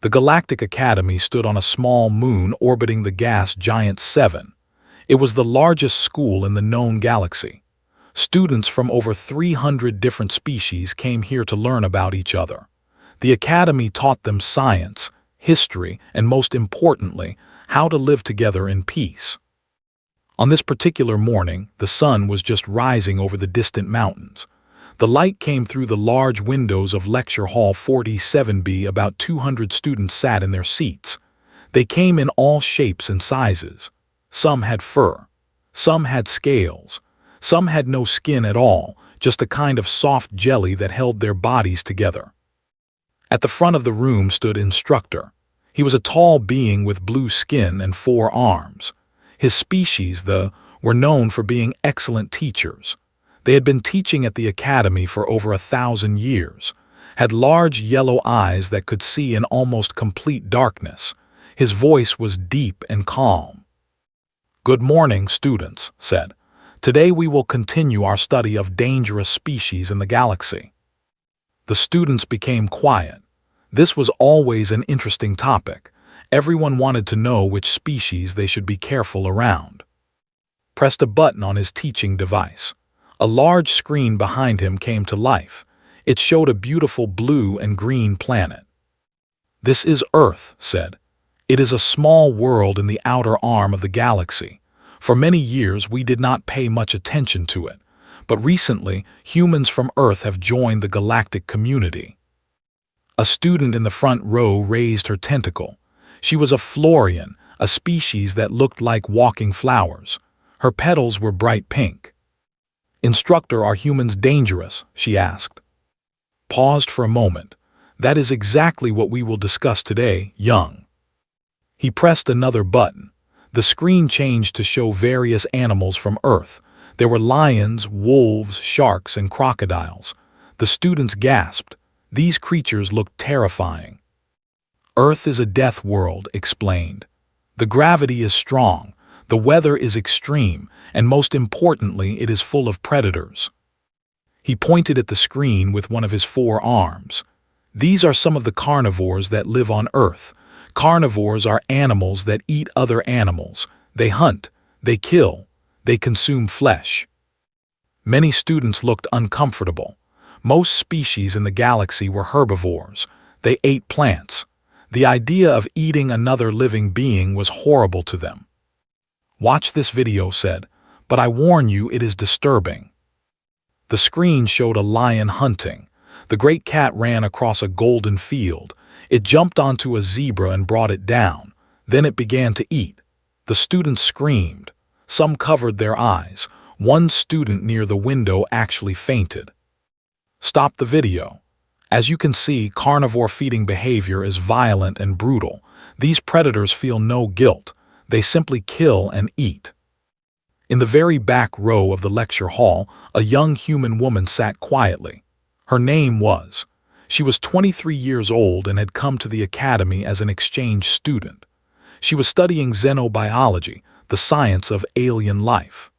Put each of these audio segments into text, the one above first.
The Galactic Academy stood on a small moon orbiting the gas giant 7. It was the largest school in the known galaxy. Students from over 300 different species came here to learn about each other. The Academy taught them science, history, and most importantly, how to live together in peace. On this particular morning, the sun was just rising over the distant mountains. The light came through the large windows of Lecture Hall 47B. About 200 students sat in their seats. They came in all shapes and sizes. Some had fur. Some had scales. Some had no skin at all, just a kind of soft jelly that held their bodies together. At the front of the room stood Instructor. He was a tall being with blue skin and 4 arms. His species, were known for being excellent teachers. They had been teaching at the academy for over 1,000 years, had large yellow eyes that could see in almost complete darkness. His voice was deep and calm. "Good morning, students," said. "Today we will continue our study of dangerous species in the galaxy." The students became quiet. This was always an interesting topic. Everyone wanted to know which species they should be careful around. Pressed a button on his teaching device. A large screen behind him came to life. It showed a beautiful blue and green planet. "This is Earth," said. "It is a small world in the outer arm of the galaxy. For many years we did not pay much attention to it, but recently humans from Earth have joined the galactic community." A student in the front row raised her tentacle. She was a Florian, a species that looked like walking flowers. Her petals were bright pink. "Instructor, are humans dangerous?" she asked. Paused for a moment. "That is exactly what we will discuss today, young." He pressed another button. The screen changed to show various animals from Earth. There were lions, wolves, sharks, and crocodiles. The students gasped. These creatures looked terrifying. "Earth is a death world," explained. "The gravity is strong, the weather is extreme, and most importantly, it is full of predators." He pointed at the screen with one of his 4 arms. "These are some of the carnivores that live on Earth. Carnivores are animals that eat other animals. They hunt, they kill, they consume flesh." Many students looked uncomfortable. Most species in the galaxy were herbivores. They ate plants. The idea of eating another living being was horrible to them. "Watch this video," said, "but I warn you it is disturbing." The screen showed a lion hunting. The great cat ran across a golden field. It jumped onto a zebra and brought it down. Then it began to eat. The students screamed. Some covered their eyes. One student near the window actually fainted. Stop the video. As you can see, carnivore feeding behavior is violent and brutal. These predators feel no guilt. They simply kill and eat. In the very back row of the lecture hall, a young human woman sat quietly. Her name was. She was 23 years old and had come to the academy as an exchange student. She was studying xenobiology, the science of alien life.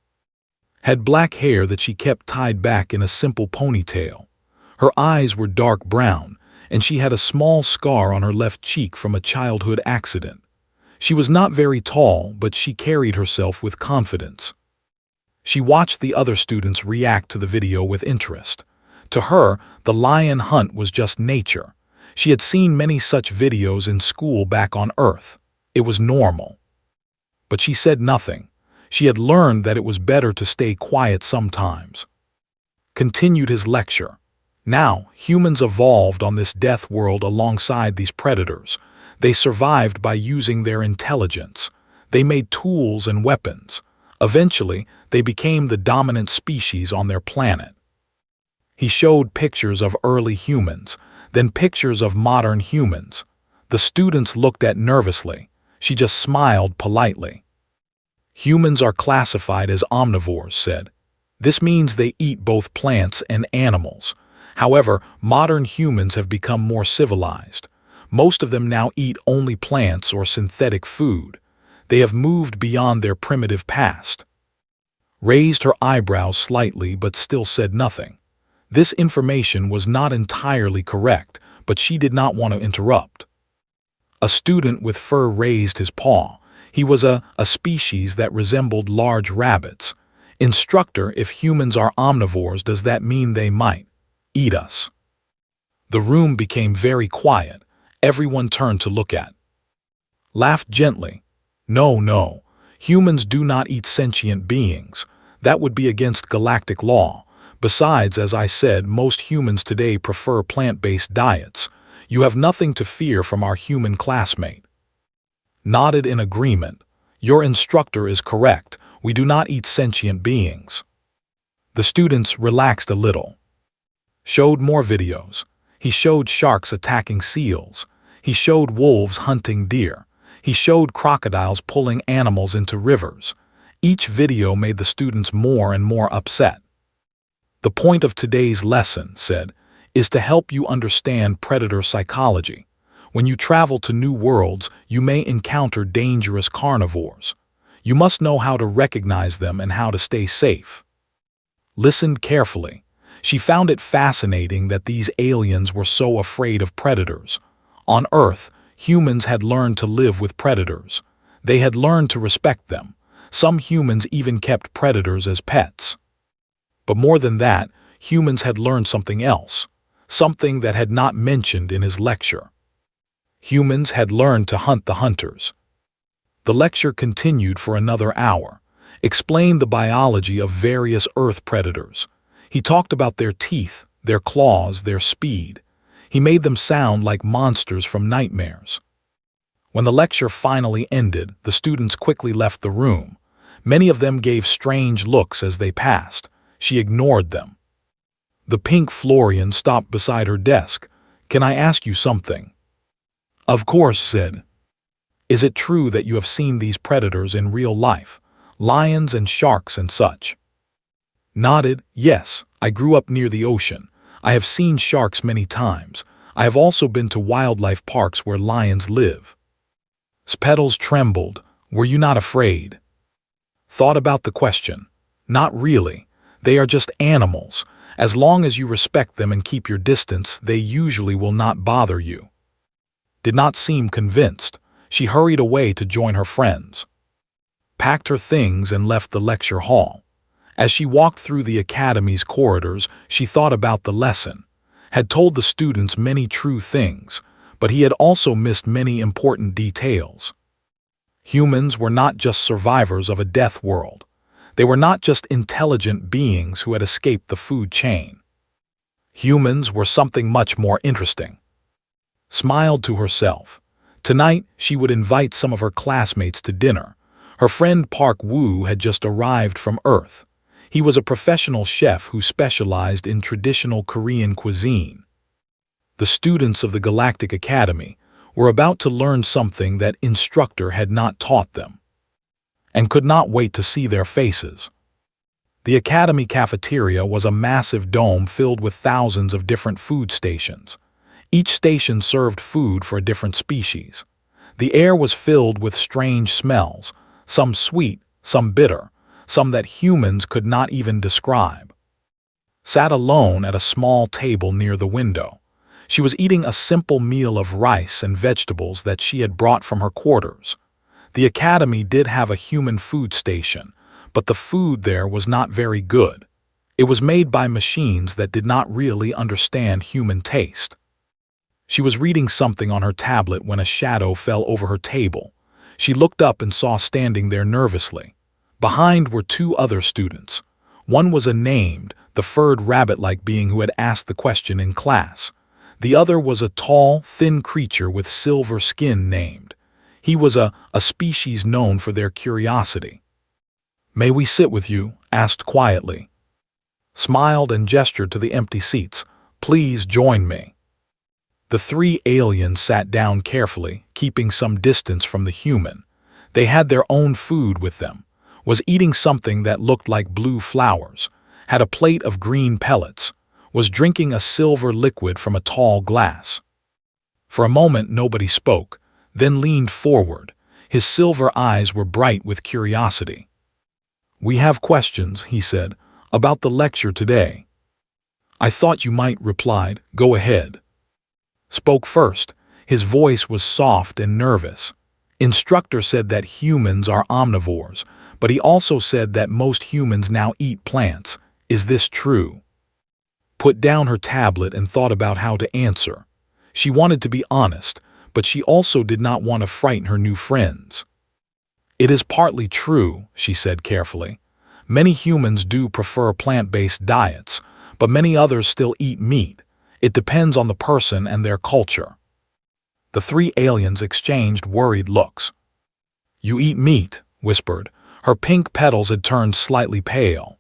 Had black hair that she kept tied back in a simple ponytail. Her eyes were dark brown, and she had a small scar on her left cheek from a childhood accident. She was not very tall, but she carried herself with confidence. She watched the other students react to the video with interest. To her, the lion hunt was just nature. She had seen many such videos in school back on Earth. It was normal. But she said nothing. She had learned that it was better to stay quiet sometimes. Continued his lecture. Now, humans evolved on this death world alongside these predators. They survived by using their intelligence. They made tools and weapons. Eventually, they became the dominant species on their planet. He showed pictures of early humans, then pictures of modern humans. The students looked at nervously. She just smiled politely. "Humans are classified as omnivores," said. "This means they eat both plants and animals. However, modern humans have become more civilized. Most of them now eat only plants or synthetic food. They have moved beyond their primitive past." Raised her eyebrows slightly but still said nothing. This information was not entirely correct, but she did not want to interrupt. A student with fur raised his paw. He was a species that resembled large rabbits. Instructor, if humans are omnivores, does that mean they might eat us? The room became very quiet. Everyone turned to look at. Laughed gently. No, no. Humans do not eat sentient beings. That would be against galactic law. Besides, as I said, most humans today prefer plant-based diets. You have nothing to fear from our human classmate. Nodded in agreement. Your instructor is correct. We do not eat sentient beings. The students relaxed a little. Showed more videos. He showed sharks attacking seals. He showed wolves hunting deer. He showed crocodiles pulling animals into rivers. Each video made the students more and more upset. The point of today's lesson, said, is to help you understand predator psychology. When you travel to new worlds, you may encounter dangerous carnivores. You must know how to recognize them and how to stay safe. Listened carefully. She found it fascinating that these aliens were so afraid of predators. On Earth, humans had learned to live with predators. They had learned to respect them. Some humans even kept predators as pets. But more than that, humans had learned something else, something that had not mentioned in his lecture. Humans had learned to hunt the hunters. The lecture continued for another hour, explained the biology of various Earth predators. He talked about their teeth, their claws, their speed. He made them sound like monsters from nightmares. When the lecture finally ended, the students quickly left the room. Many of them gave strange looks as they passed. She ignored them. The pink Florian stopped beside her desk. Can I ask you something? Of course, said. Is it true that you have seen these predators in real life? Lions and sharks and such? Nodded. Yes, I grew up near the ocean. I have seen sharks many times. I have also been to wildlife parks where lions live. Petals trembled. Were you not afraid? Thought about the question. Not really. They are just animals. As long as you respect them and keep your distance, they usually will not bother you. Did not seem convinced. She hurried away to join her friends. Packed her things and left the lecture hall. As she walked through the academy's corridors, she thought about the lesson. Had told the students many true things, but he had also missed many important details. Humans were not just survivors of a death world. They were not just intelligent beings who had escaped the food chain. Humans were something much more interesting. Smiled to herself. Tonight, she would invite some of her classmates to dinner. Her friend Park Woo had just arrived from Earth. He was a professional chef who specialized in traditional Korean cuisine. The students of the Galactic Academy were about to learn something that Instructor had not taught them, and could not wait to see their faces. The Academy cafeteria was a massive dome filled with thousands of different food stations. Each station served food for a different species. The air was filled with strange smells, some sweet, some bitter, some that humans could not even describe. Sat alone at a small table near the window. She was eating a simple meal of rice and vegetables that she had brought from her quarters. The academy did have a human food station, but the food there was not very good. It was made by machines that did not really understand human taste. She was reading something on her tablet when a shadow fell over her table. She looked up and saw standing there nervously. Behind were two other students. One was a named, the furred rabbit-like being who had asked the question in class. The other was a tall, thin creature with silver skin named. He was a species known for their curiosity. May we sit with you? Asked quietly. Smiled and gestured to the empty seats. Please join me. The three aliens sat down carefully, keeping some distance from the human. They had their own food with them, was eating something that looked like blue flowers, had a plate of green pellets, was drinking a silver liquid from a tall glass. For a moment nobody spoke, then leaned forward. His silver eyes were bright with curiosity. We have questions, he said, about the lecture today. I thought you might, replied. Go ahead. Spoke first. His voice was soft and nervous. Instructor said that humans are omnivores, but he also said that most humans now eat plants. Is this true? Put down her tablet and thought about how to answer. She wanted to be honest, but she also did not want to frighten her new friends. It is partly true, she said carefully. Many humans do prefer plant-based diets, but many others still eat meat. It depends on the person and their culture. The three aliens exchanged worried looks. You eat meat, whispered. Her pink petals had turned slightly pale.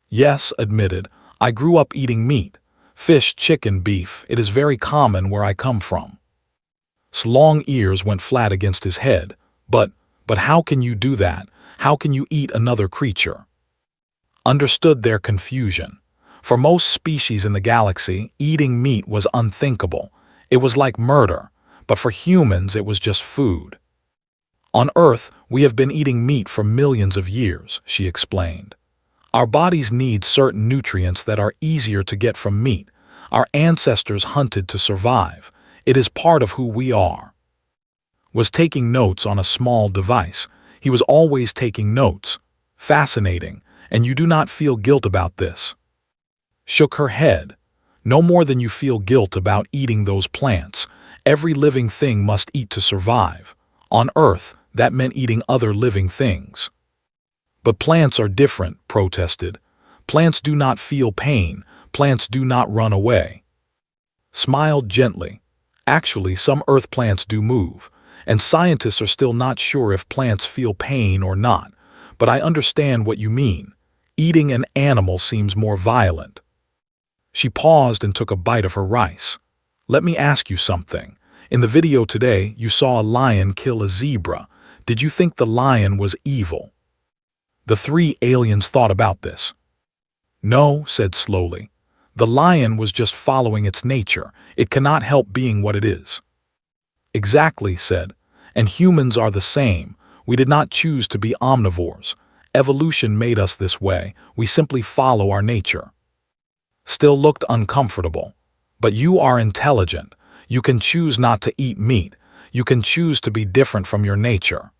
Yes, admitted. I grew up eating meat. Fish, chicken, beef. It is very common where I come from. His long ears went flat against his head. But how can you do that? How can you eat another creature? Understood their confusion. For most species in the galaxy, eating meat was unthinkable. It was like murder, but for humans it was just food. On Earth, we have been eating meat for millions of years, she explained. Our bodies need certain nutrients that are easier to get from meat. Our ancestors hunted to survive. It is part of who we are. Was taking notes on a small device. He was always taking notes. Fascinating, and you do not feel guilt about this. Shook her head. No more than you feel guilt about eating those plants. Every living thing must eat to survive. On Earth, that meant eating other living things. But plants are different, protested. Plants do not feel pain. Plants do not run away. Smiled gently. Actually, some Earth plants do move, and scientists are still not sure if plants feel pain or not. But I understand what you mean. Eating an animal seems more violent. She paused and took a bite of her rice. Let me ask you something. In the video today, you saw a lion kill a zebra. Did you think the lion was evil? The three aliens thought about this. No, said slowly. The lion was just following its nature. It cannot help being what it is. Exactly, said. And humans are the same. We did not choose to be omnivores. Evolution made us this way. We simply follow our nature. Still looked uncomfortable. But you are intelligent. You can choose not to eat meat. You can choose to be different from your nature.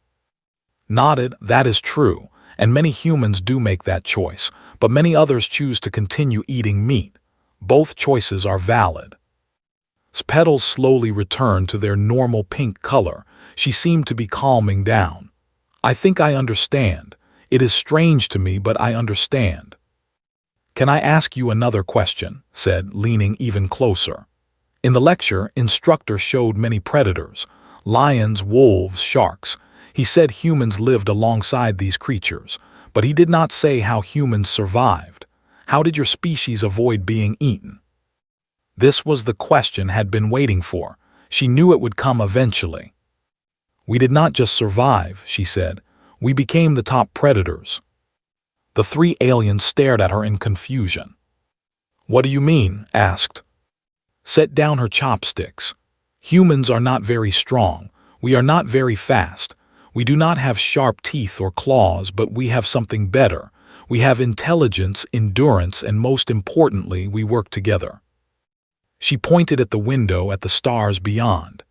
Nodded, that is true, and many humans do make that choice, but many others choose to continue eating meat. Both choices are valid. His petals slowly returned to their normal pink color. She seemed to be calming down. I think I understand. It is strange to me, but I understand. Can I ask you another question? Said, leaning even closer. In the lecture, Instructor showed many predators. Lions, wolves, sharks. He said humans lived alongside these creatures, but he did not say how humans survived. How did your species avoid being eaten? This was the question had been waiting for. She knew it would come eventually. We did not just survive, she said. We became the top predators. The three aliens stared at her in confusion. What do you mean? Asked. Set down her chopsticks. Humans are not very strong. We are not very fast. We do not have sharp teeth or claws, but we have something better. We have intelligence, endurance, and most importantly, we work together. She pointed at the window at the stars beyond.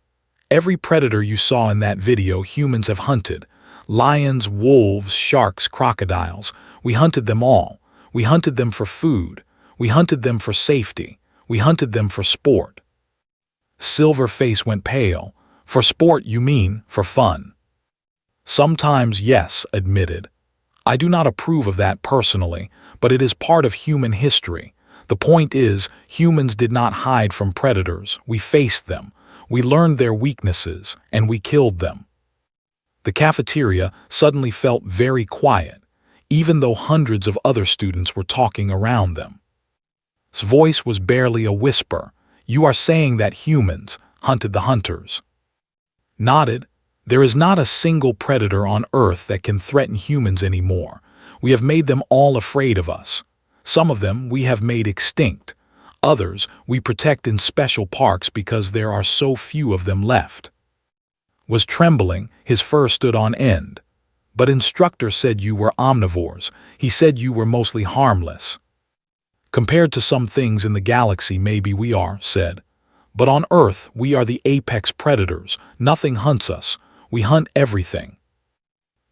Every predator you saw in that video humans have hunted. Lions, wolves, sharks, crocodiles. We hunted them all. We hunted them for food. We hunted them for safety. We hunted them for sport. Silver face went pale. For sport, you mean for fun? Sometimes, yes, admitted. I do not approve of that personally, but it is part of human history. The point is, humans did not hide from predators. We faced them. We learned their weaknesses, and we killed them. The cafeteria suddenly felt very quiet, even though hundreds of other students were talking around them. His voice was barely a whisper. You are saying that humans hunted the hunters. Nodded. There is not a single predator on Earth that can threaten humans anymore. We have made them all afraid of us. Some of them we have made extinct. Others we protect in special parks because there are so few of them left. Was trembling, his fur stood on end. But Instructor said you were omnivores. He said you were mostly harmless. Compared to some things in the galaxy, maybe we are, said. But on Earth, we are the apex predators. Nothing hunts us. We hunt everything.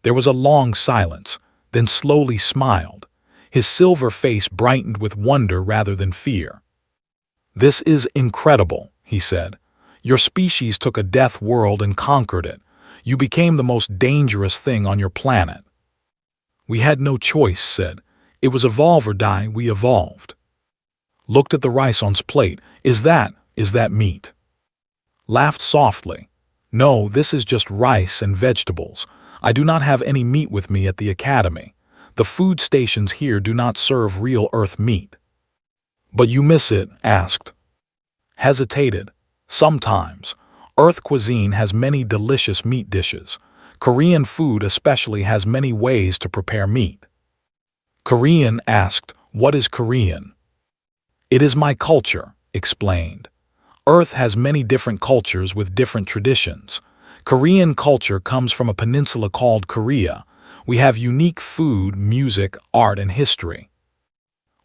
There was a long silence, then slowly smiled. His silver face brightened with wonder rather than fear. "This is incredible," he said. "Your species took a death world and conquered it. You became the most dangerous thing on your planet." "We had no choice," said. "It was evolve or die, we evolved." Looked at the rice on's plate. Is that meat?" Laughed softly. "No, this is just rice and vegetables. I do not have any meat with me at the academy. The food stations here do not serve real Earth meat." "But you miss it?" asked. Hesitated. "Sometimes. Earth cuisine has many delicious meat dishes. Korean food especially has many ways to prepare meat." "Korean?" asked. "What is Korean?" "It is my culture," explained. "Earth has many different cultures with different traditions. Korean culture comes from a peninsula called Korea. We have unique food, music, art, and history."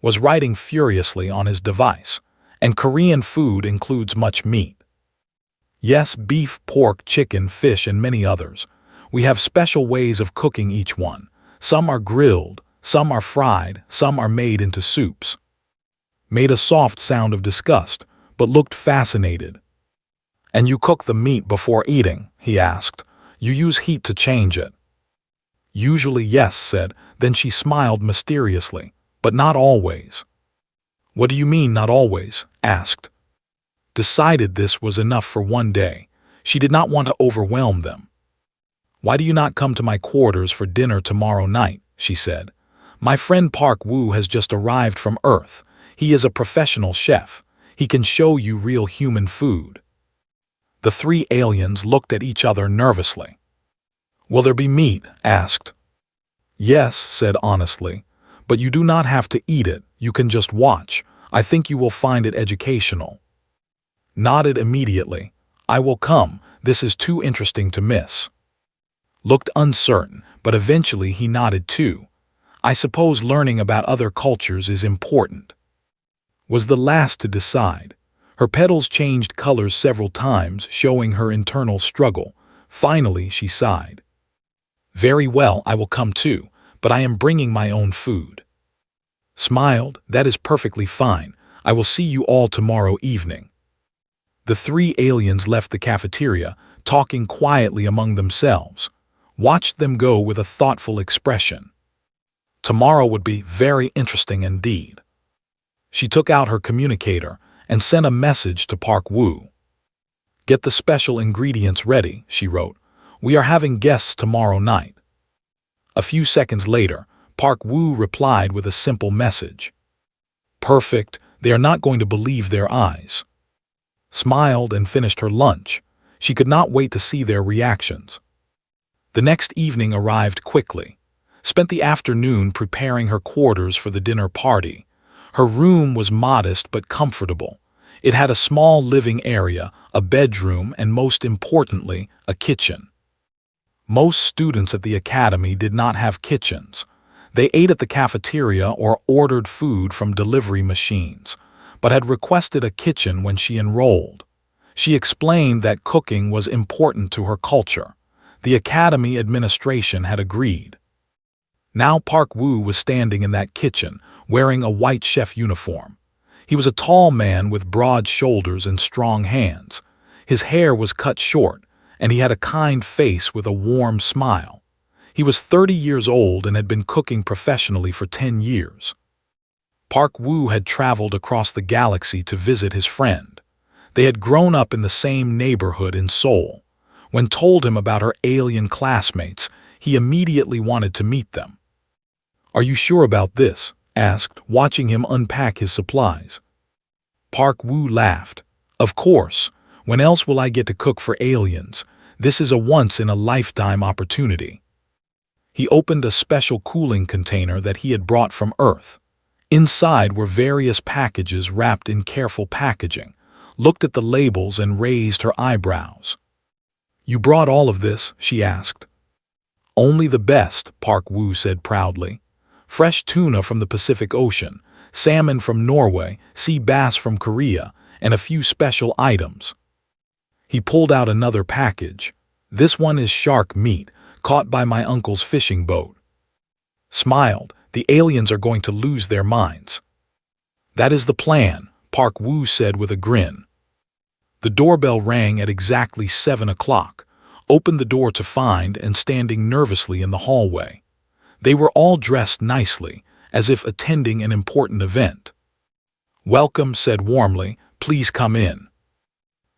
Was writing furiously on his device. "And Korean food includes much meat." "Yes, beef, pork, chicken, fish, and many others. We have special ways of cooking each one. Some are grilled, some are fried, some are made into soups." Made a soft sound of disgust, but looked fascinated. "And you cook the meat before eating?" he asked. "You use heat to change it?" "Usually yes," said. Then she smiled mysteriously. "But not always." "What do you mean, not always?" asked. Decided this was enough for one day. She did not want to overwhelm them. "Why do you not come to my quarters for dinner tomorrow night?" she said. "My friend Park Woo has just arrived from Earth. He is a professional chef. He can show you real human food." The three aliens looked at each other nervously. "Will there be meat?" asked. "Yes," said honestly. "But you do not have to eat it. You can just watch. I think you will find it educational." Nodded immediately. "I will come. This is too interesting to miss." Looked uncertain, but eventually he nodded too. "I suppose learning about other cultures is important." Was the last to decide. Her petals changed colors several times, showing her internal struggle. Finally, she sighed. "Very well, I will come too, but I am bringing my own food." Smiled. "That is perfectly fine. I will see you all tomorrow evening." The three aliens left the cafeteria, talking quietly among themselves. Watched them go with a thoughtful expression. Tomorrow would be very interesting indeed. She took out her communicator and sent a message to Park Woo. "Get the special ingredients ready," she wrote. "We are having guests tomorrow night." A few seconds later, Park Woo replied with a simple message. "Perfect. They are not going to believe their eyes." Smiled and finished her lunch. She could not wait to see their reactions. The next evening arrived quickly. Spent the afternoon preparing her quarters for the dinner party. Her room was modest but comfortable. It had a small living area, a bedroom, and most importantly, a kitchen. Most students at the academy did not have kitchens. They ate at the cafeteria or ordered food from delivery machines, but had requested a kitchen when she enrolled. She explained that cooking was important to her culture. The academy administration had agreed. Now Park Woo was standing in that kitchen, wearing a white chef uniform. He was a tall man with broad shoulders and strong hands. His hair was cut short, and he had a kind face with a warm smile. He was 30 years old and had been cooking professionally for 10 years. Park Woo had traveled across the galaxy to visit his friend. They had grown up in the same neighborhood in Seoul. When told him about her alien classmates, he immediately wanted to meet them. "Are you sure about this?" asked, watching him unpack his supplies. Park Woo laughed. "Of course. When else will I get to cook for aliens? This is a once-in-a-lifetime opportunity." He opened a special cooling container that he had brought from Earth. Inside were various packages wrapped in careful packaging. Looked at the labels and raised her eyebrows. "You brought all of this?" she asked. "Only the best," Park Woo said proudly. "Fresh tuna from the Pacific Ocean, salmon from Norway, sea bass from Korea, and a few special items. He pulled out another package. This one is shark meat, caught by my uncle's fishing boat. Smiled, the aliens are going to lose their minds. That is the plan, Park Woo said with a grin. The doorbell rang at exactly 7 o'clock. Opened the door to find and standing nervously in the hallway. They were all dressed nicely, as if attending an important event. Welcome, said warmly, please come in.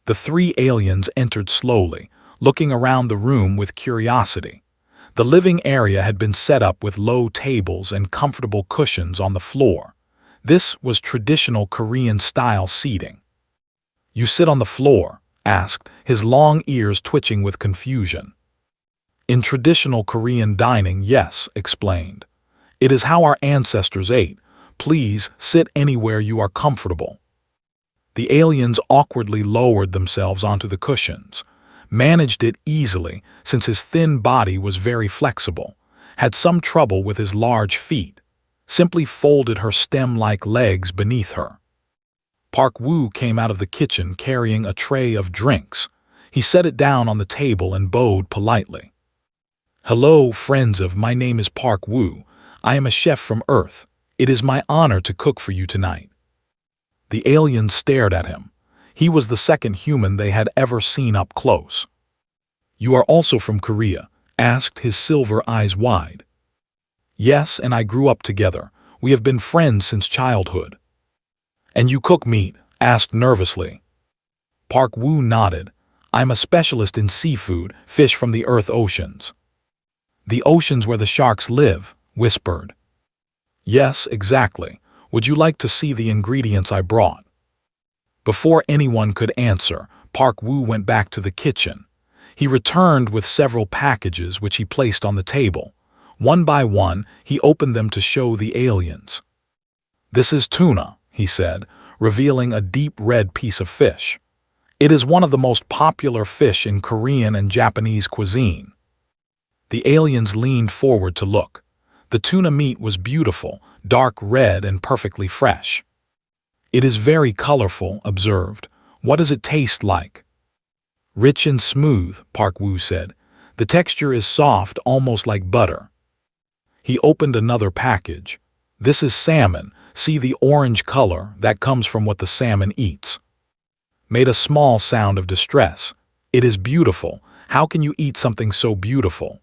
The three aliens entered slowly, looking around the room with curiosity. The living area had been set up with low tables and comfortable cushions on the floor. This was traditional Korean-style seating. You sit on the floor, asked, his long ears twitching with confusion. In traditional Korean dining, yes, explained. It is how our ancestors ate. Please sit anywhere you are comfortable. The aliens awkwardly lowered themselves onto the cushions, managed it easily since his thin body was very flexible, had some trouble with his large feet, simply folded her stem-like legs beneath her. Park Woo came out of the kitchen carrying a tray of drinks. He set it down on the table and bowed politely. Hello, friends of my name is Park Woo. I am a chef from Earth. It is my honor to cook for you tonight. The aliens stared at him. He was the second human they had ever seen up close. You are also from Korea? Asked, his silver eyes wide. Yes, and I grew up together. We have been friends since childhood. And you cook meat? Asked nervously. Park Woo nodded. I'm a specialist in seafood, fish from the Earth oceans. The oceans where the sharks live, whispered. Yes, exactly. Would you like to see the ingredients I brought? Before anyone could answer, Park Woo went back to the kitchen. He returned with several packages which he placed on the table. One by one, he opened them to show the aliens. This is tuna, he said, revealing a deep red piece of fish. It is one of the most popular fish in Korean and Japanese cuisine. The aliens leaned forward to look. The tuna meat was beautiful, dark red and perfectly fresh. It is very colorful, observed. What does it taste like? Rich and smooth, Park Woo said. The texture is soft, almost like butter. He opened another package. This is salmon. See the orange color that comes from what the salmon eats. Made a small sound of distress. It is beautiful. How can you eat something so beautiful?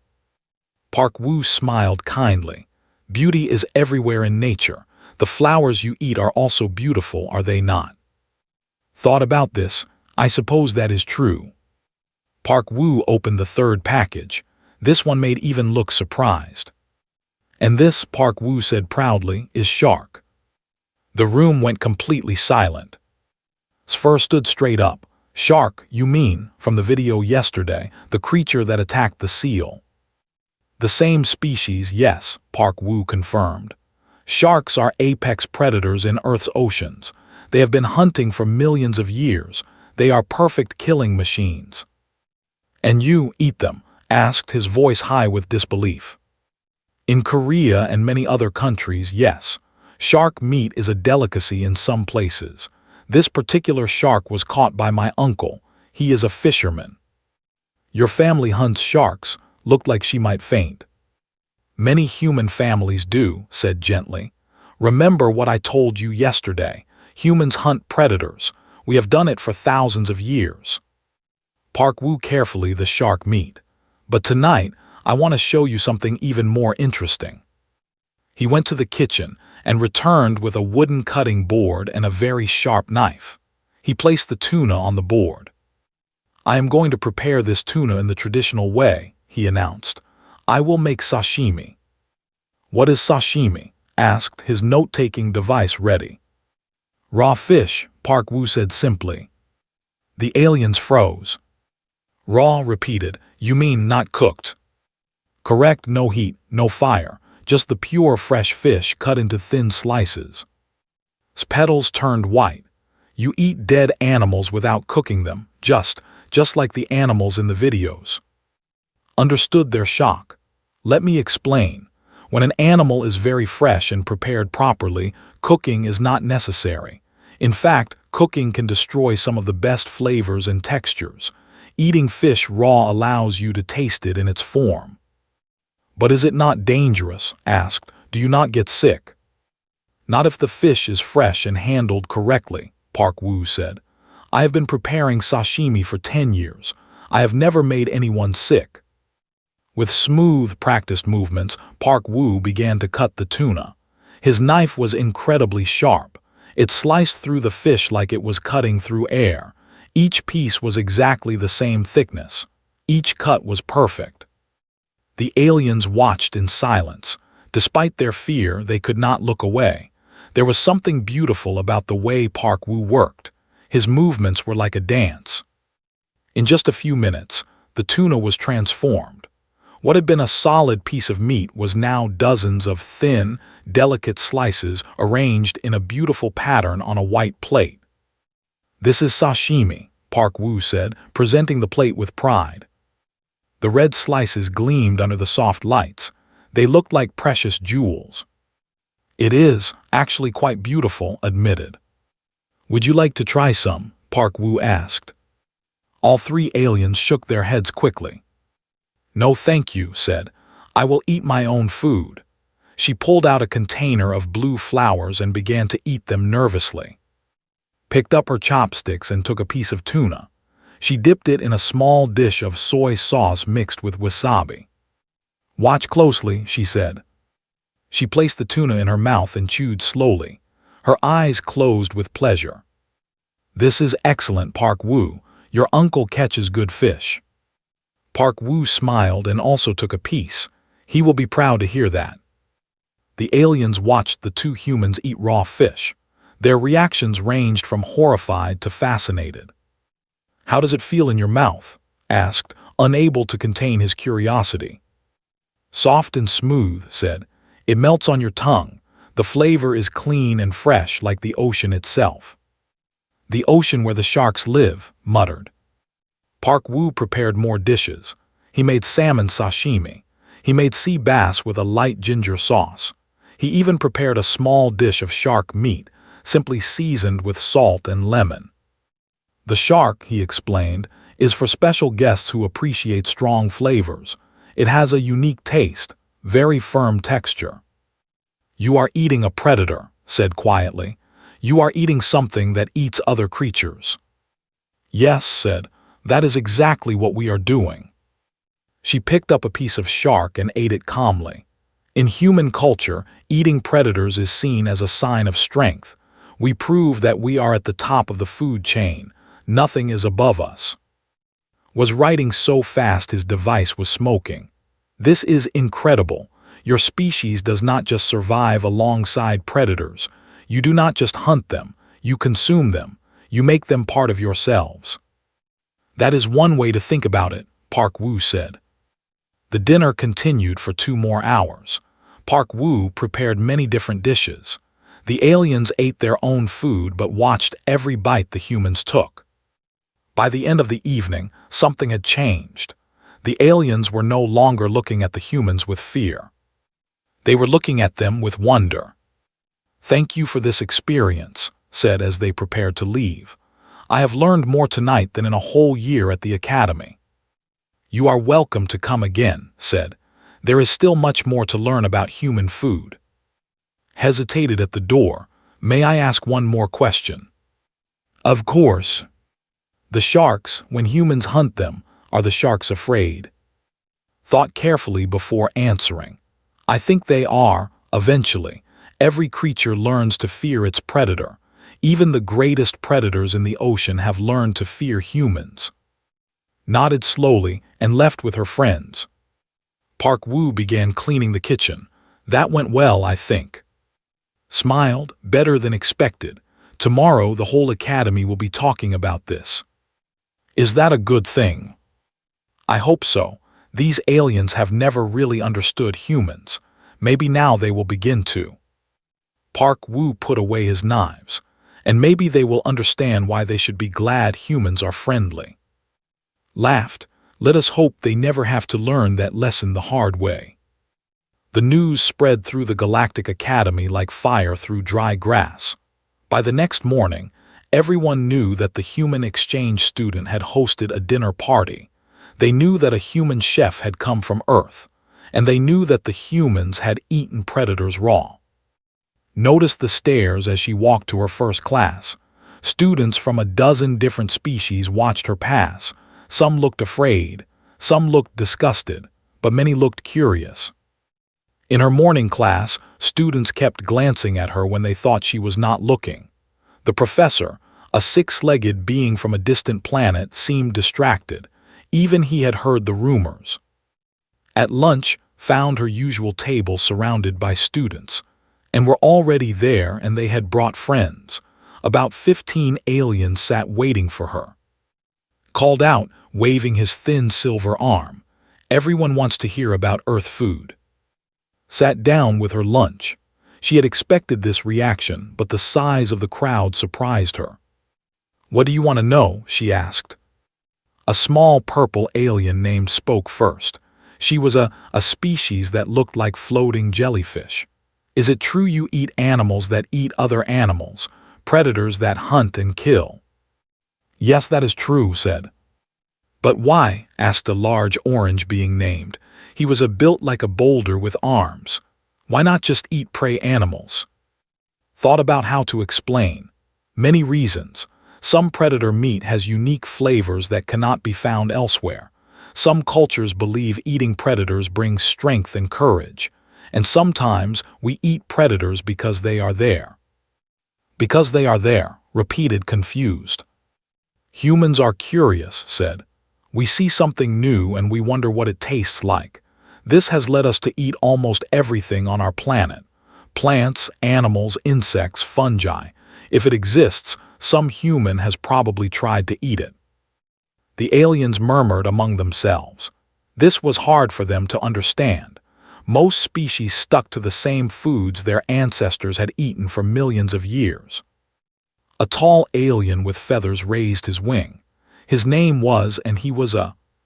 Park Woo smiled kindly. Beauty is everywhere in nature. The flowers you eat are also beautiful, are they not? Thought about this? I suppose that is true. Park Woo opened the third package. This one made even look surprised. And this, Park Woo said proudly, is shark. The room went completely silent. Sfer stood straight up. Shark, you mean, from the video yesterday, the creature that attacked the seal. The same species, yes, Park Woo confirmed. Sharks are apex predators in Earth's oceans. They have been hunting for millions of years. They are perfect killing machines. And you eat them? Asked, his voice high with disbelief. In Korea and many other countries, yes. Shark meat is a delicacy in some places. This particular shark was caught by my uncle. He is a fisherman. Your family hunts sharks. Looked like she might faint. Many human families do, said gently. Remember what I told you yesterday. Humans hunt predators. We have done it for thousands of years. Park Woo carefully the shark meat. But tonight, I want to show you something even more interesting. He went to the kitchen and returned with a wooden cutting board and a very sharp knife. He placed the tuna on the board. I am going to prepare this tuna in the traditional way, he announced. I will make sashimi. What is sashimi? Asked, his note-taking device ready. Raw fish, Park Woo said simply. The aliens froze. Raw, repeated. You mean not cooked? Correct, no heat, no fire, just the pure fresh fish cut into thin slices. Petals turned white. You eat dead animals without cooking them, just like the animals in the videos. Understood their shock. Let me explain. When an animal is very fresh and prepared properly, cooking is not necessary. In fact, cooking can destroy some of the best flavors and textures. Eating fish raw allows you to taste it in its form. But is it not dangerous? Asked. Do you not get sick? Not if the fish is fresh and handled correctly, Park Woo said. I have been preparing sashimi for 10 years. I have never made anyone sick. With smooth, practiced movements, Park Woo began to cut the tuna. His knife was incredibly sharp. It sliced through the fish like it was cutting through air. Each piece was exactly the same thickness. Each cut was perfect. The aliens watched in silence. Despite their fear, they could not look away. There was something beautiful about the way Park Woo worked. His movements were like a dance. In just a few minutes, the tuna was transformed. What had been a solid piece of meat was now dozens of thin, delicate slices arranged in a beautiful pattern on a white plate. This is sashimi, Park Woo said, presenting the plate with pride. The red slices gleamed under the soft lights. They looked like precious jewels. It is actually quite beautiful, admitted. Would you like to try some? Park Woo asked. All three aliens shook their heads quickly. No thank you, said. I will eat my own food. She pulled out a container of blue flowers and began to eat them nervously. Picked up her chopsticks and took a piece of tuna. She dipped it in a small dish of soy sauce mixed with wasabi. Watch closely, she said. She placed the tuna in her mouth and chewed slowly. Her eyes closed with pleasure. This is excellent, Park Woo. Your uncle catches good fish. Park Woo smiled and also took a piece. He will be proud to hear that. The aliens watched the two humans eat raw fish. Their reactions ranged from horrified to fascinated. How does it feel in your mouth? Asked, unable to contain his curiosity. Soft and smooth, said. It melts on your tongue. The flavor is clean and fresh like the ocean itself. The ocean where the sharks live, muttered. Park Woo prepared more dishes. He made salmon sashimi. He made sea bass with a light ginger sauce. He even prepared a small dish of shark meat, simply seasoned with salt and lemon. The shark, he explained, is for special guests who appreciate strong flavors. It has a unique taste, very firm texture. You are eating a predator, said quietly. You are eating something that eats other creatures. Yes, said. That is exactly what we are doing. She picked up a piece of shark and ate it calmly. In human culture, eating predators is seen as a sign of strength. We prove that we are at the top of the food chain. Nothing is above us. Was writing so fast his device was smoking. This is incredible. Your species does not just survive alongside predators. You do not just hunt them. You consume them. You make them part of yourselves. That is one way to think about it, Park Woo said. The dinner continued for 2 more hours. Park Woo prepared many different dishes. The aliens ate their own food but watched every bite the humans took. By the end of the evening, something had changed. The aliens were no longer looking at the humans with fear. They were looking at them with wonder. Thank you for this experience, said as they prepared to leave. I have learned more tonight than in a whole year at the academy. You are welcome to come again, said. There is still much more to learn about human food. Hesitated at the door. May I ask one more question? Of course. The sharks, when humans hunt them, are the sharks afraid? Thought carefully before answering. I think they are, eventually. Every creature learns to fear its predator. Even the greatest predators in the ocean have learned to fear humans. Nodded slowly and left with her friends. Park Woo began cleaning the kitchen. That went well, I think. Smiled, better than expected. Tomorrow the whole academy will be talking about this. Is that a good thing? I hope so. These aliens have never really understood humans. Maybe now they will begin to. Park Woo put away his knives. And maybe they will understand why they should be glad humans are friendly. Laughed. Let us hope they never have to learn that lesson the hard way. The news spread through the Galactic Academy like fire through dry grass. By the next morning, everyone knew that the human exchange student had hosted a dinner party. They knew that a human chef had come from Earth, and they knew that the humans had eaten predators raw. Notice the stares as she walked to her first class. Students from a dozen different species watched her pass. Some looked afraid, some looked disgusted, but many looked curious. In her morning class, students kept glancing at her when they thought she was not looking. The professor, a six-legged being from a distant planet, seemed distracted. Even he had heard the rumors. At lunch, found her usual table surrounded by students, and were already there, and they had brought friends. About 15 aliens sat waiting for her. Called out, waving his thin silver arm, "Everyone wants to hear about Earth food." Sat down with her lunch. She had expected this reaction, but the size of the crowd surprised her. "What do you want to know?" she asked. A small purple alien named spoke first. She was a species that looked like floating jellyfish. "Is it true you eat animals that eat other animals, predators that hunt and kill?" "Yes, that is true," said. "But why?" asked a large orange being named. He was built like a boulder with arms. "Why not just eat prey animals?" Thought about how to explain. Many reasons. Some predator meat has unique flavors that cannot be found elsewhere. Some cultures believe eating predators brings strength and courage. And sometimes we eat predators because they are there. "Because they are there," repeated confused. "Humans are curious," said. "We see something new and we wonder what it tastes like. This has led us to eat almost everything on our planet. Plants, animals, insects, fungi. If it exists, some human has probably tried to eat it." The aliens murmured among themselves. This was hard for them to understand. Most species stuck to the same foods their ancestors had eaten for millions of years. A tall alien with feathers raised his wing. His name was, and he was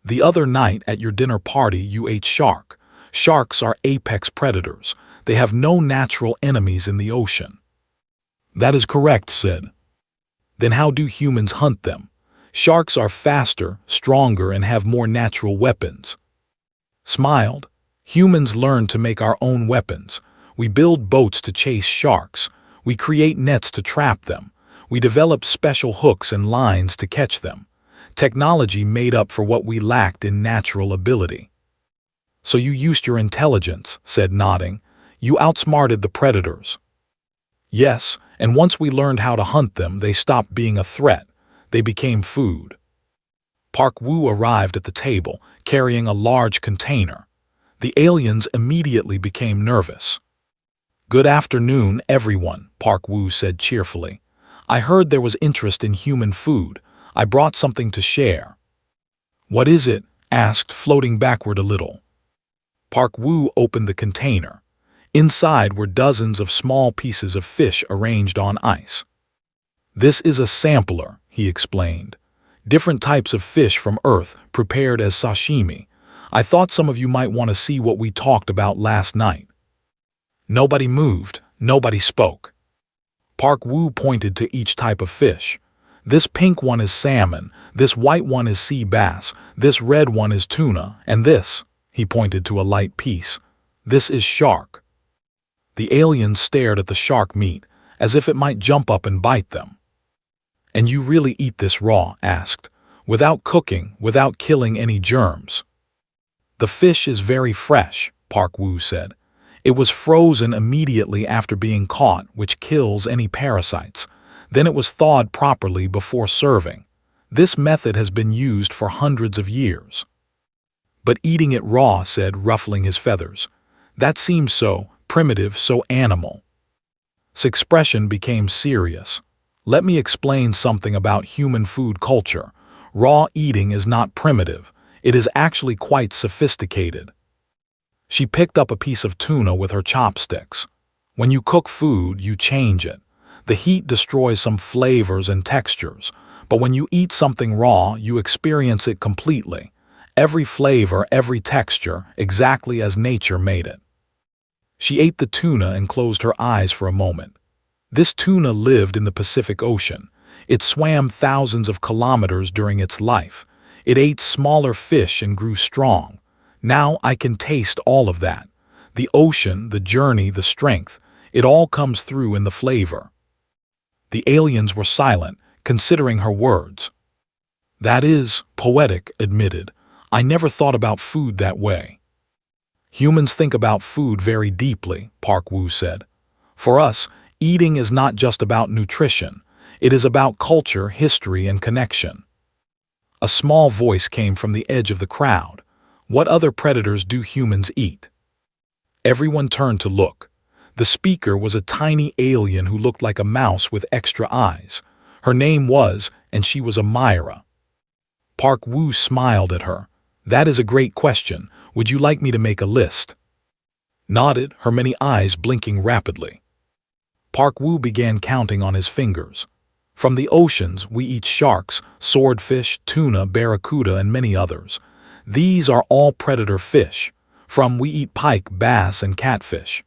"The other night at your dinner party you ate shark. Sharks are apex predators. They have no natural enemies in the ocean." "That is correct," said. "Then how do humans hunt them?" "Sharks are faster, stronger, and have more natural weapons." Smiled. "Humans learn to make our own weapons. We build boats to chase sharks. We create nets to trap them. We develop special hooks and lines to catch them. Technology made up for what we lacked in natural ability." "So you used your intelligence," said, nodding. "You outsmarted the predators." "Yes, and once we learned how to hunt them, they stopped being a threat. They became food." Park Woo arrived at the table, carrying a large container. The aliens immediately became nervous. "Good afternoon, everyone," Park Woo said cheerfully. "I heard there was interest in human food. I brought something to share." "What is it?" asked, floating backward a little. Park Woo opened the container. Inside were dozens of small pieces of fish arranged on ice. "This is a sampler," he explained. "Different types of fish from Earth, prepared as sashimi. I thought some of you might want to see what we talked about last night." Nobody moved, nobody spoke. Park Woo pointed to each type of fish. "This pink one is salmon, this white one is sea bass, this red one is tuna, and this," he pointed to a light piece, "this is shark." The aliens stared at the shark meat, as if it might jump up and bite them. "And you really eat this raw?" asked. "Without cooking, without killing any germs?" "The fish is very fresh," Park Woo said. "It was frozen immediately after being caught, which kills any parasites. Then it was thawed properly before serving. This method has been used for hundreds of years." "But eating it raw," said, ruffling his feathers. "That seems so primitive, so animal." His expression became serious. "Let me explain something about human food culture. Raw eating is not primitive. It is actually quite sophisticated." She picked up a piece of tuna with her chopsticks. "When you cook food, you change it. The heat destroys some flavors and textures, but when you eat something raw, you experience it completely. Every flavor, every texture, exactly as nature made it." She ate the tuna and closed her eyes for a moment. This tuna lived in the Pacific Ocean. It swam thousands of kilometers during its life. It ate smaller fish and grew strong. Now I can taste all of that. The ocean, the journey, the strength, it all comes through in the flavor. The aliens were silent, considering her words. That is poetic, admitted. I never thought about food that way. Humans think about food very deeply, Park Woo said. For us, eating is not just about nutrition. It is about culture, history, and connection. A small voice came from the edge of the crowd. What other predators do humans eat? Everyone turned to look. The speaker was a tiny alien who looked like a mouse with extra eyes. Her name was, and she was a Myra. Park Woo smiled at her. That is a great question. Would you like me to make a list? Nodded, her many eyes blinking rapidly. Park Woo began counting on his fingers. From the oceans, we eat sharks, swordfish, tuna, barracuda, and many others. These are all predator fish. From we eat pike, bass, and catfish.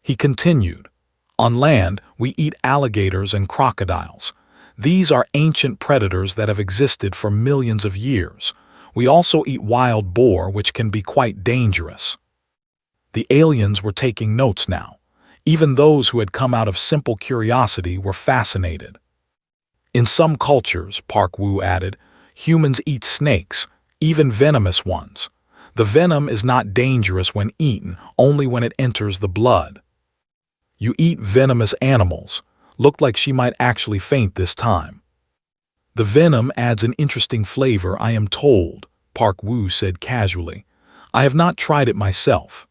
He continued. On land, we eat alligators and crocodiles. These are ancient predators that have existed for millions of years. We also eat wild boar, which can be quite dangerous. The aliens were taking notes now. Even those who had come out of simple curiosity were fascinated. In some cultures, Park Woo added, humans eat snakes, even venomous ones. The venom is not dangerous when eaten, only when it enters the blood. You eat venomous animals. Looked like she might actually faint this time. The venom adds an interesting flavor, I am told, Park Woo said casually. I have not tried it myself.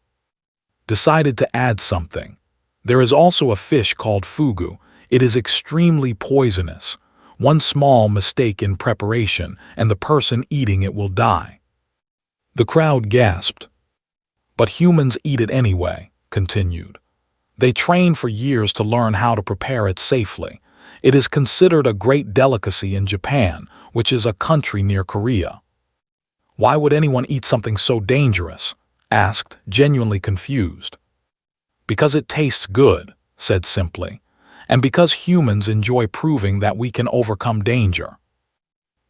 Decided to add something. There is also a fish called fugu. It is extremely poisonous. One small mistake in preparation, and the person eating it will die. The crowd gasped. But humans eat it anyway, continued. They train for years to learn how to prepare it safely. It is considered a great delicacy in Japan, which is a country near Korea. Why would anyone eat something so dangerous? Asked, genuinely confused. Because it tastes good, said simply, and because humans enjoy proving that we can overcome danger.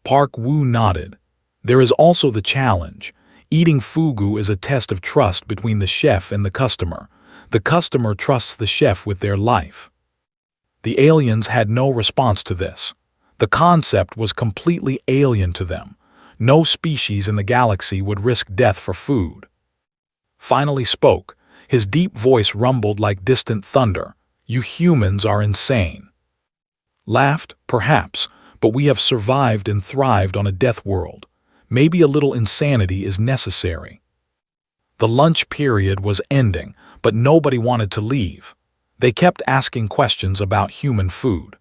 Park Woo nodded. There is also the challenge. Eating fugu is a test of trust between the chef and the customer. The customer trusts the chef with their life. The aliens had no response to this. The concept was completely alien to them. No species in the galaxy would risk death for food. Finally spoke. His deep voice rumbled like distant thunder. You humans are insane. Laughed, perhaps, but we have survived and thrived on a death world. Maybe a little insanity is necessary. The lunch period was ending, but nobody wanted to leave. They kept asking questions about human food.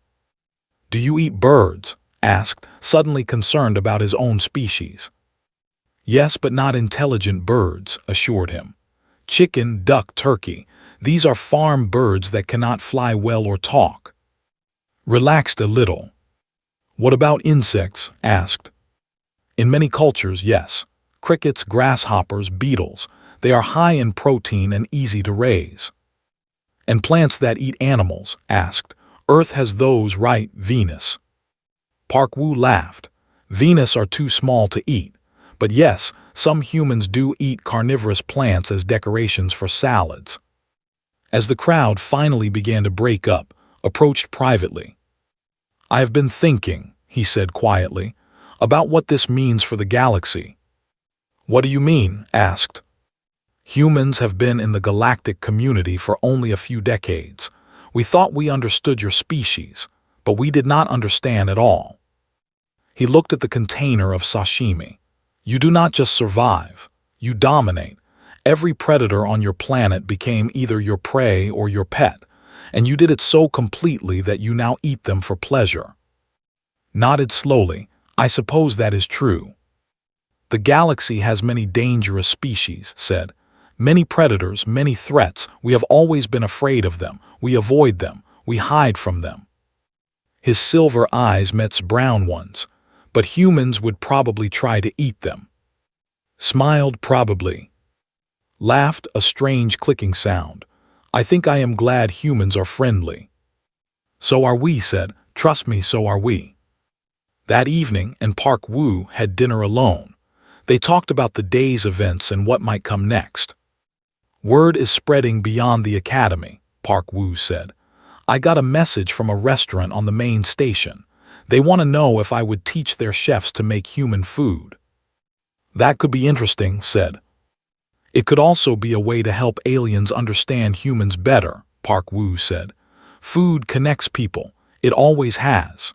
Do you eat birds? Asked, suddenly concerned about his own species. Yes, but not intelligent birds, assured him. Chicken, duck, turkey. These are farm birds that cannot fly well or talk. Relaxed a little. What about insects? Asked. In many cultures, yes. Crickets, grasshoppers, beetles. They are high in protein and easy to raise. And plants that eat animals? Asked. Earth has those, right? Venus. Park Woo laughed. Venus are too small to eat. But yes, some humans do eat carnivorous plants as decorations for salads. As the crowd finally began to break up, approached privately. I have been thinking, he said quietly, about what this means for the galaxy. What do you mean? Asked. Humans have been in the galactic community for only a few decades. We thought we understood your species, but we did not understand at all. He looked at the container of sashimi. You do not just survive, you dominate. Every predator on your planet became either your prey or your pet, and you did it so completely that you now eat them for pleasure. Nodded slowly. I suppose that is true. The galaxy has many dangerous species, said. Many predators, many threats. We have always been afraid of them. We avoid them. We hide from them. His silver eyes met brown ones, but humans would probably try to eat them. Smiled probably. Laughed, a strange clicking sound. I think I am glad humans are friendly. "So are we," said. "Trust me, so are we." That evening, and Park Woo had dinner alone. They talked about the day's events and what might come next. "Word is spreading beyond the academy," Park Woo said. "I got a message from a restaurant on the main station. They want to know if I would teach their chefs to make human food." "That could be interesting," said. "It could also be a way to help aliens understand humans better," Park Woo said. "Food connects people. It always has."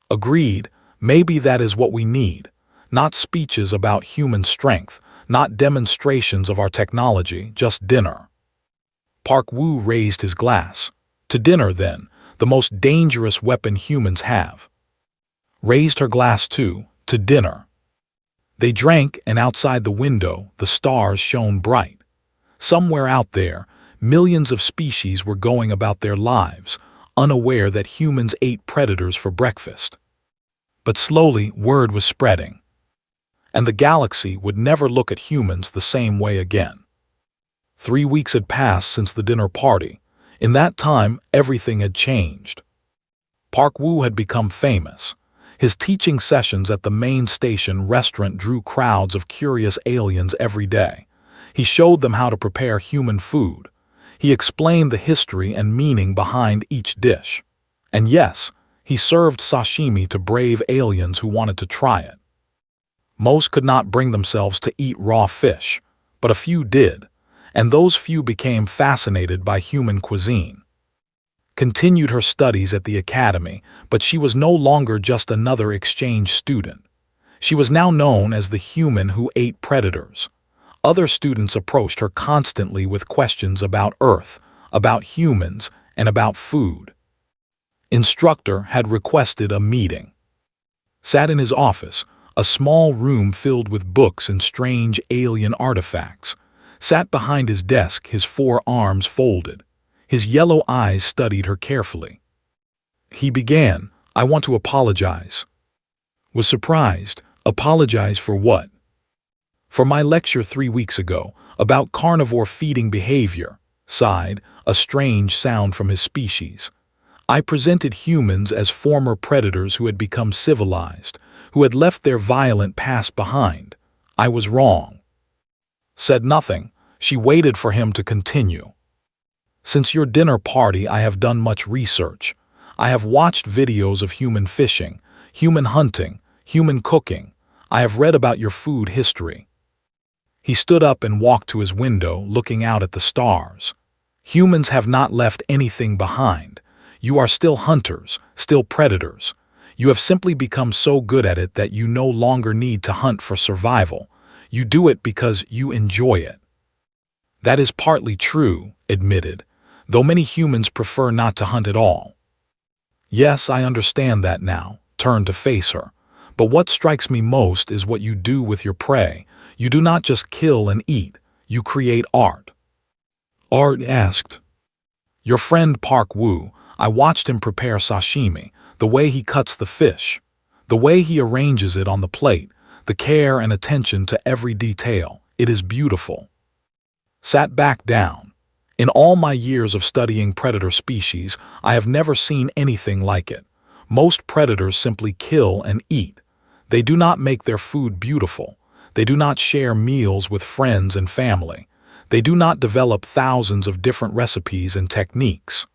"Agreed. Maybe that is what we need. Not speeches about human strength, not demonstrations of our technology, just dinner." Park Woo raised his glass. "To dinner, then, the most dangerous weapon humans have." Raised her glass too, "To dinner." They drank, and outside the window, the stars shone bright. Somewhere out there, millions of species were going about their lives, unaware that humans ate predators for breakfast. But slowly, word was spreading. And the galaxy would never look at humans the same way again. 3 weeks had passed since the dinner party. In that time, everything had changed. Park Woo had become famous. His teaching sessions at the main station restaurant drew crowds of curious aliens every day. He showed them how to prepare human food. He explained the history and meaning behind each dish. And yes, he served sashimi to brave aliens who wanted to try it. Most could not bring themselves to eat raw fish, but a few did, and those few became fascinated by human cuisine. Continued her studies at the academy, but she was no longer just another exchange student. She was now known as the human who ate predators. Other students approached her constantly with questions about Earth, about humans, and about food. Instructor had requested a meeting. Sat in his office, a small room filled with books and strange alien artifacts. Sat behind his desk, his 4 arms folded. His yellow eyes studied her carefully. He began, "I want to apologize." Was surprised. "Apologize for what?" "For my lecture 3 weeks ago, about carnivore feeding behavior," sighed, a strange sound from his species. "I presented humans as former predators who had become civilized, who had left their violent past behind. I was wrong." Said nothing. She waited for him to continue. "Since your dinner party, I have done much research. I have watched videos of human fishing, human hunting, human cooking. I have read about your food history." He stood up and walked to his window, looking out at the stars. "Humans have not left anything behind. You are still hunters, still predators. You have simply become so good at it that you no longer need to hunt for survival. You do it because you enjoy it." "That is partly true," admitted, "though many humans prefer not to hunt at all." "Yes, I understand that now," turned to face her. "But what strikes me most is what you do with your prey. You do not just kill and eat, you create art." Art asked. "Your friend Park Woo, I watched him prepare sashimi, the way he cuts the fish, the way he arranges it on the plate, the care and attention to every detail. It is beautiful." Sat back down. "In all my years of studying predator species, I have never seen anything like it. Most predators simply kill and eat. They do not make their food beautiful. They do not share meals with friends and family. They do not develop thousands of different recipes and techniques."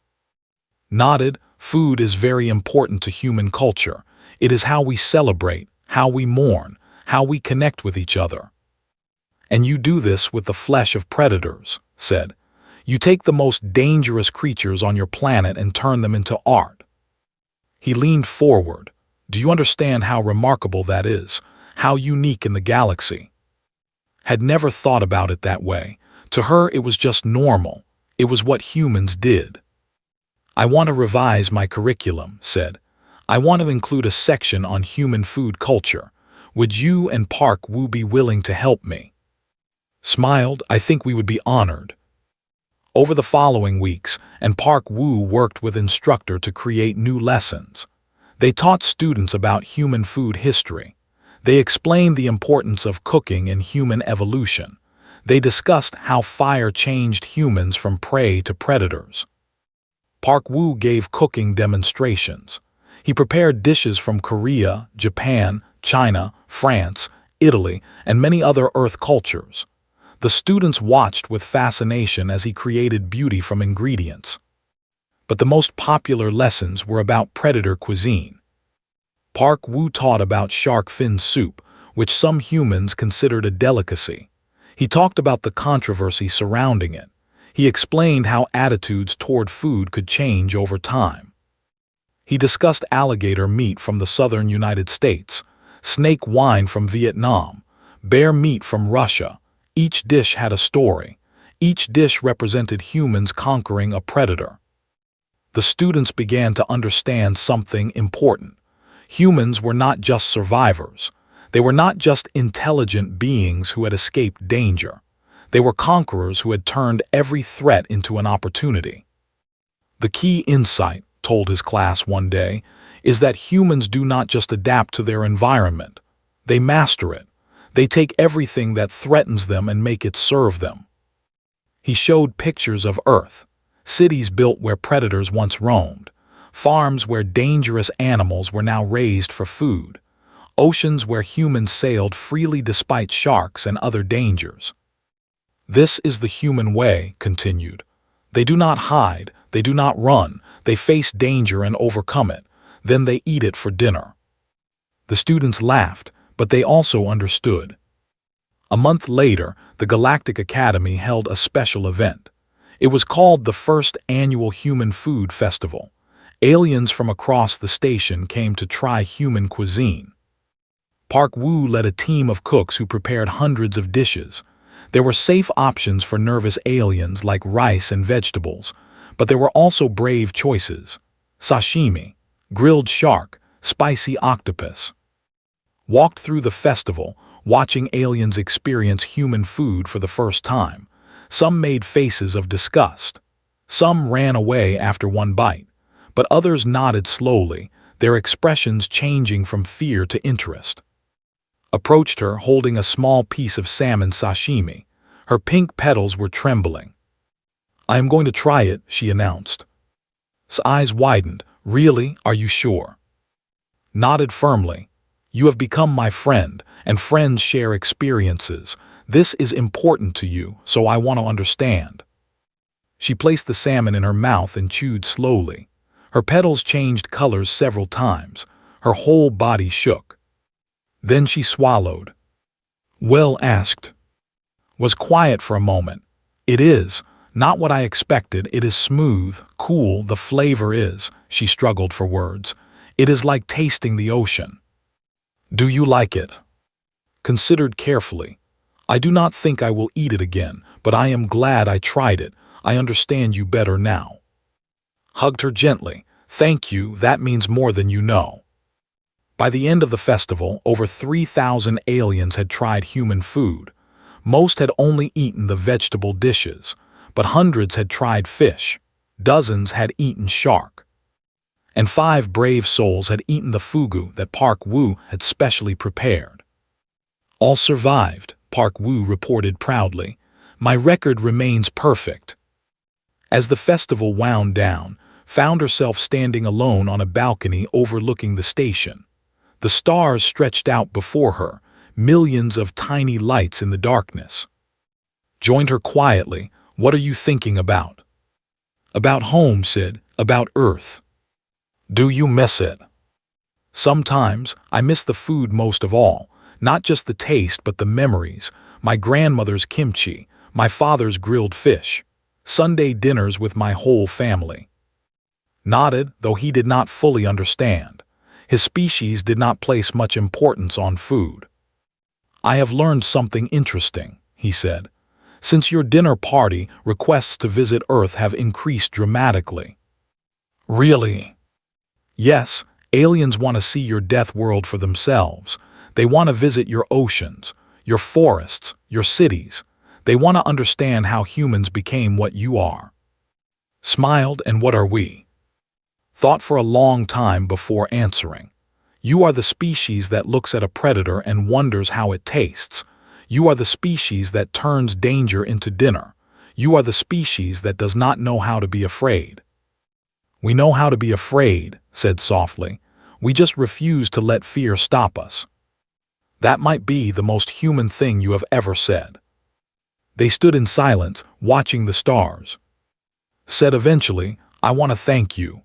Nodded. "Food is very important to human culture. It is how we celebrate, how we mourn, how we connect with each other." "And you do this with the flesh of predators," said. "You take the most dangerous creatures on your planet and turn them into art." He leaned forward. "Do you understand how remarkable that is? How unique in the galaxy?" Had never thought about it that way. To her, it was just normal. It was what humans did. "I want to revise my curriculum," said. "I want to include a section on human food culture. Would you and Park Woo be willing to help me?" Smiled. "I think we would be honored." Over the following weeks, and Park Woo worked with Instructor to create new lessons. They taught students about human food history. They explained the importance of cooking in human evolution. They discussed how fire changed humans from prey to predators. Park Woo gave cooking demonstrations. He prepared dishes from Korea, Japan, China, France, Italy, and many other Earth cultures. The students watched with fascination as he created beauty from ingredients. But the most popular lessons were about predator cuisine. Park Woo taught about shark fin soup, which some humans considered a delicacy. He talked about the controversy surrounding it. He explained how attitudes toward food could change over time. He discussed alligator meat from the southern United States, snake wine from Vietnam, bear meat from Russia. Each dish had a story. Each dish represented humans conquering a predator. The students began to understand something important. Humans were not just survivors. They were not just intelligent beings who had escaped danger. They were conquerors who had turned every threat into an opportunity. The key insight, told his class one day, is that humans do not just adapt to their environment. They master it. They take everything that threatens them and make it serve them. He showed pictures of Earth, cities built where predators once roamed, farms where dangerous animals were now raised for food, oceans where humans sailed freely despite sharks and other dangers. This is the human way, continued. They do not hide, they do not run, they face danger and overcome it. Then they eat it for dinner. The students laughed, but they also understood. A month later, the Galactic Academy held a special event. It was called the first annual Human Food Festival. Aliens from across the station came to try human cuisine. Park Woo led a team of cooks who prepared hundreds of dishes. There were safe options for nervous aliens like rice and vegetables, but there were also brave choices: sashimi, grilled shark, spicy octopus. Walked through the festival, watching aliens experience human food for the first time. Some made faces of disgust. Some ran away after one bite, but others nodded slowly, their expressions changing from fear to interest. Approached her holding a small piece of salmon sashimi. Her pink petals were trembling. "I am going to try it," she announced. His eyes widened. "Really? Are you sure?" Nodded firmly. "You have become my friend, and friends share experiences. This is important to you, so I want to understand." She placed the salmon in her mouth and chewed slowly. Her petals changed colors several times. Her whole body shook. Then she swallowed. "Well," asked. Was quiet for a moment. "It is. Not what I expected. It is smooth, cool, the flavor is," she struggled for words. "It is like tasting the ocean." "Do you like it?" Considered carefully. "I do not think I will eat it again, but I am glad I tried it. I understand you better now." Hugged her gently. "Thank you, that means more than you know." By the end of the festival, over 3,000 aliens had tried human food. Most had only eaten the vegetable dishes, but hundreds had tried fish. Dozens had eaten shark. And 5 brave souls had eaten the fugu that Park Woo had specially prepared. "All survived," Park Woo reported proudly. "My record remains perfect." As the festival wound down, found herself standing alone on a balcony overlooking the station. The stars stretched out before her, millions of tiny lights in the darkness. Joined her quietly. "What are you thinking about?" "About home, Sid, about Earth." "Do you miss it?" "Sometimes. I miss the food most of all. Not just the taste, but the memories. My grandmother's kimchi, my father's grilled fish, Sunday dinners with my whole family." Nodded, though he did not fully understand. His species did not place much importance on food. "I have learned something interesting," he said. "Since your dinner party, requests to visit Earth have increased dramatically." "Really?" "Yes, aliens want to see your death world for themselves. They want to visit your oceans, your forests, your cities. They want to understand how humans became what you are." Smiled. "And what are we?" Thought for a long time before answering. "You are the species that looks at a predator and wonders how it tastes. You are the species that turns danger into dinner. You are the species that does not know how to be afraid." "We know how to be afraid," said softly. "We just refuse to let fear stop us." "That might be the most human thing you have ever said." They stood in silence, watching the stars. Said eventually, "I want to thank you."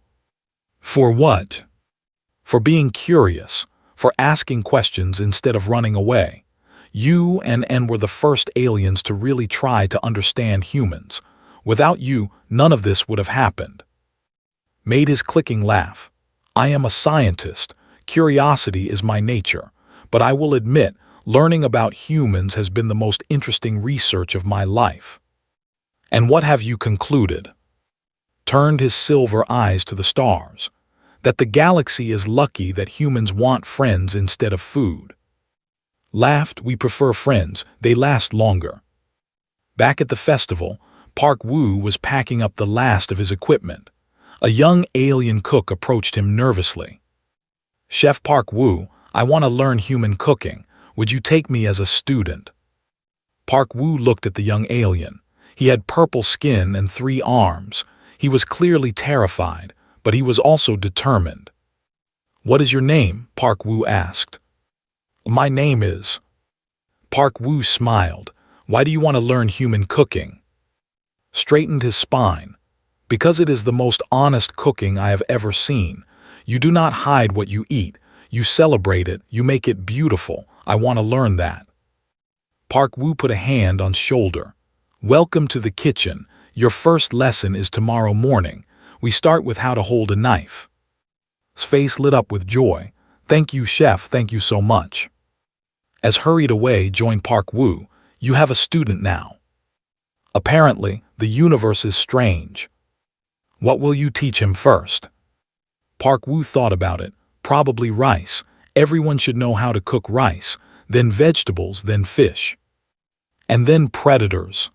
"For what?" "For being curious, for asking questions instead of running away. You and N were the first aliens to really try to understand humans. Without you, none of this would have happened." Made his clicking laugh. "I am a scientist. Curiosity is my nature. But I will admit, learning about humans has been the most interesting research of my life." "And what have you concluded?" Turned his silver eyes to the stars. "That the galaxy is lucky that humans want friends instead of food." Laughed. "We prefer friends. They last longer." Back at the festival, Park Woo was packing up the last of his equipment. A young alien cook approached him nervously. "Chef Park Woo, I want to learn human cooking. Would you take me as a student?" Park Woo looked at the young alien. He had purple skin and 3 arms. He was clearly terrified, but he was also determined. "What is your name?" Park Woo asked. "My name is..." Park Woo smiled. "Why do you want to learn human cooking?" Straightened his spine. "Because it is the most honest cooking I have ever seen. You do not hide what you eat. You celebrate it. You make it beautiful. I want to learn that." Park Woo put a hand on shoulder. "Welcome to the kitchen. Your first lesson is tomorrow morning. We start with how to hold a knife." His face lit up with joy. "Thank you, chef. Thank you so much." As hurried away joined Park Woo, "You have a student now. Apparently, the universe is strange. What will you teach him first?" Park Woo thought about it. "Probably rice. Everyone should know how to cook rice, then vegetables, then fish. And then predators."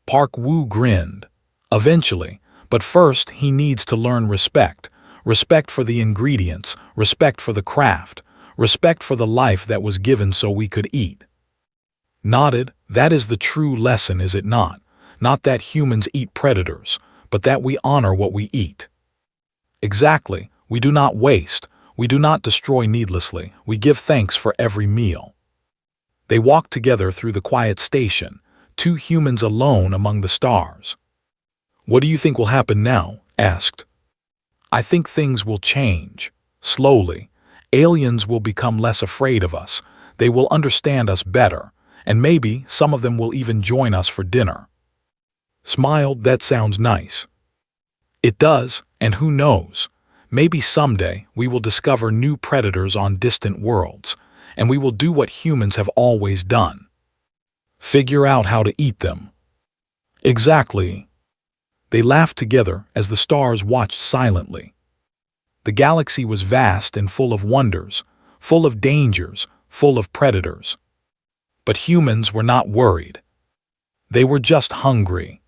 Park Woo grinned. "Eventually, but first he needs to learn respect. Respect for the ingredients, respect for the craft, respect for the life that was given so we could eat." Nodded. "That is the true lesson, is it not? Not that humans eat predators, but that we honor what we eat." "Exactly. We do not waste. We do not destroy needlessly. We give thanks for every meal." They walked together through the quiet station, 2 humans alone among the stars. "What do you think will happen now?" asked. "I think things will change. Slowly. Aliens will become less afraid of us. They will understand us better, and maybe some of them will even join us for dinner." Smiled. "That sounds nice." "It does, and who knows? Maybe someday we will discover new predators on distant worlds, and we will do what humans have always done. Figure out how to eat them." "Exactly." They laughed together as the stars watched silently. The galaxy was vast and full of wonders, full of dangers, full of predators. But humans were not worried. They were just hungry.